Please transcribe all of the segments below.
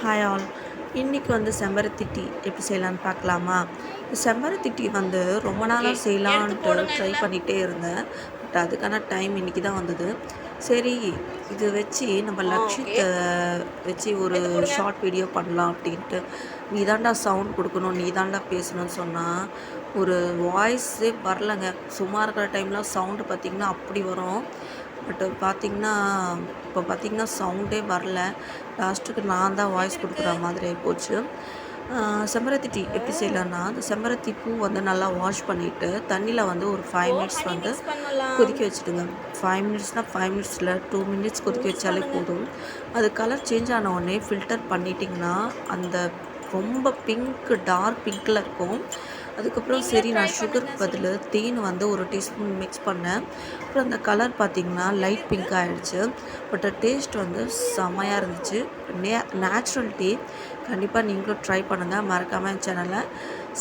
Hi all. இன்றைக்கி செம்பருத்தி tea எப்படி செய்யலான்னு பார்க்கலாமா? செம்பருத்தி டீ ரொம்ப ஓகே. நாளாக எடுத்து செய்யலான்ட்டு போடுங்க ட்ரை இதுல. பண்ணிகிட்டே இருந்தேன். பட் அதுக்கான டைம் இன்றைக்கி தான் வந்தது. சரி, இது வச்சு நம்ம ஓகே. லக்ஷித்த வச்சு ஒரு எடுத்து போடுங்க. ஷார்ட் வீடியோ பண்ணலாம் அப்படின்ட்டு. நீ தாண்டா சவுண்ட் கொடுக்கணும், நீ தாண்டா பேசணும்னு சொன்னால் ஒரு வாய்ஸே வரலங்க. சும்மா இருக்கிற டைம்லாம் சவுண்டு பார்த்திங்கன்னா அப்படி வரும். பட் பார்த்திங்கன்னா இப்போ பார்த்திங்கன்னா சவுண்டே வரல. லாஸ்ட்டுக்கு நான் தான் எங்க வாய்ஸ் இருக்கு? கொடுக்குற மாதிரி ஆகிப்போச்சு. செம்பருத்தி டீ எப்படி செய்யலான்னா, அந்த செம்பருத்தி பூ நல்லா வாஷ் பண்ணிவிட்டு தண்ணியில் ஒரு 5 இப்போ மினிட்ஸ் ஹனி மிக்ஸ் பண்ணலாம். கொதிக்க வச்சுடுங்க. 5 மினிட்ஸ்னால் 5 மினிட்ஸில் 2 மினிட்ஸ் கொதிக்க மிக்ஸ் வச்சாலே பண்ணுங்க. போதும். அது கலர் சேஞ்ச் ஆன உடனே ஃபில்டர் பண்ணிட்டிங்கன்னா அந்த ரொம்ப பிங்க் டார்க் பிங்க்கில் இருக்கும். அதுக்கப்புறம் நீங்களும் சரி, ட்ரை நான் பண்ணுங்க சுகருக்கு பதில் சொல்லுங்க. தேன் 1 டீஸ்பூன் மிக்ஸ் பண்ணேன். அப்புறம் அந்த கலர் பார்த்திங்கன்னா எங்க லைட் இருக்கு? பிங்க் ஆகிடுச்சு. பட் டேஸ்ட் செம்மையாக இருந்துச்சு. Natural tea. கண்டிப்பாக நீங்களும் ட்ரை பண்ணுங்கள். மறக்காமல் என் சேனலை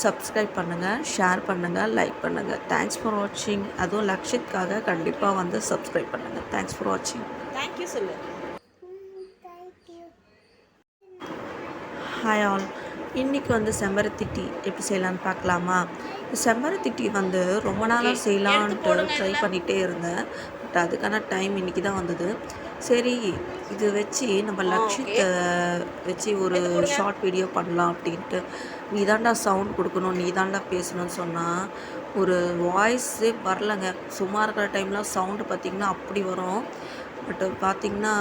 சப்ஸ்கிரைப் பண்ணுங்கள், ஷேர் பண்ணுங்கள், லைக் பண்ணுங்கள். தேங்க்ஸ் ஃபார் வாட்சிங். அதுவும் லக்ஷித்காக கண்டிப்பாக சப்ஸ்கிரைப் பண்ணுங்கள். தேங்க்ஸ் ஃபார் வாட்சிங். தேங்க் யூ சொல்லு. Hi all. இன்றைக்கி செம்பருத்தி டீ எப்படி செய்யலான்னு பார்க்கலாமா? செம்பருத்தி டீ ரொம்ப ஓகே. நாளாக எடுத்து செய்யலான்ட்டு போடுங்க ட்ரை இதுல. பண்ணிகிட்டே இருந்தேன். பட் அதுக்கான டைம் இன்றைக்கி தான் வந்தது. சரி, இது வச்சு நம்ம ஓகே. லக்ஷித்த வச்சு ஒரு எடுத்து போடுங்க. ஷார்ட் வீடியோ பண்ணலாம் அப்படின்ட்டு. நீ தாண்டா சவுண்ட் கொடுக்கணும், நீ தாண்டா பேசணும்னு சொன்னால் ஒரு வாய்ஸே வரலங்க. சும்மா இருக்கிற டைம்லாம் சவுண்டு பார்த்திங்கன்னா அப்படி வரும். பட் பார்த்திங்கன்னா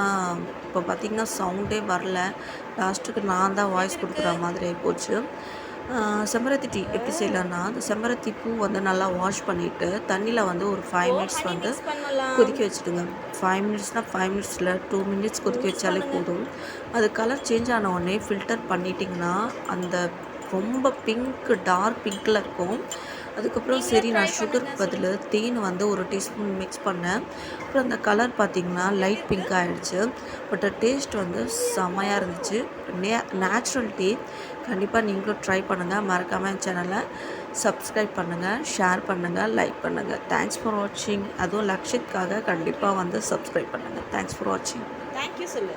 இப்போ பார்த்திங்கன்னா சவுண்டே வரல. லாஸ்ட்டுக்கு நான் தான் எங்க வாய்ஸ் இருக்கு? கொடுக்குற மாதிரி ஆகிப்போச்சு. செம்பருத்தி டீ எப்படி செய்யலான்னா, அந்த செம்பருத்தி பூ நல்லா வாஷ் பண்ணிவிட்டு தண்ணியில் ஒரு 5 இப்போ மினிட்ஸ் ஹனி மிக்ஸ் பண்ணலாம். கொதிக்க வச்சுடுங்க. 5 மினிட்ஸ்னால் 5 மினிட்ஸில் 2 மினிட்ஸ் கொதிக்க மிக்ஸ் வச்சாலே பண்ணுங்க. போதும். அது கலர் சேஞ்ச் ஆன உடனே ஃபில்டர் பண்ணிட்டிங்கன்னா அந்த ரொம்ப பிங்க் டார்க் பிங்க்கில் இருக்கும். அதுக்கப்புறம் சரி, நீங்களும் ட்ரை நான் பண்ணுங்க சுகருக்கு பதில் சொல்லுங்க. தேன் 1 டீஸ்பூன் மிக்ஸ் பண்ணேன். அப்புறம் அந்த கலர் பார்த்திங்கன்னா எங்க லைட் இருக்கு? பிங்க் ஆகிடுச்சு. பட் டேஸ்ட் செம்மையாக இருந்துச்சு. Natural tea. கண்டிப்பாக நீங்களும் ட்ரை பண்ணுங்கள். மறக்காமல் என் சேனலை சப்ஸ்கிரைப் பண்ணுங்கள், ஷேர் பண்ணுங்கள், லைக் பண்ணுங்கள். தேங்க்ஸ் ஃபார் வாட்சிங். அதுவும் லக்ஷித்காக கண்டிப்பாக சப்ஸ்கிரைப் பண்ணுங்கள். தேங்க்ஸ் ஃபார் வாட்சிங். தேங்க் யூ சொல்லு.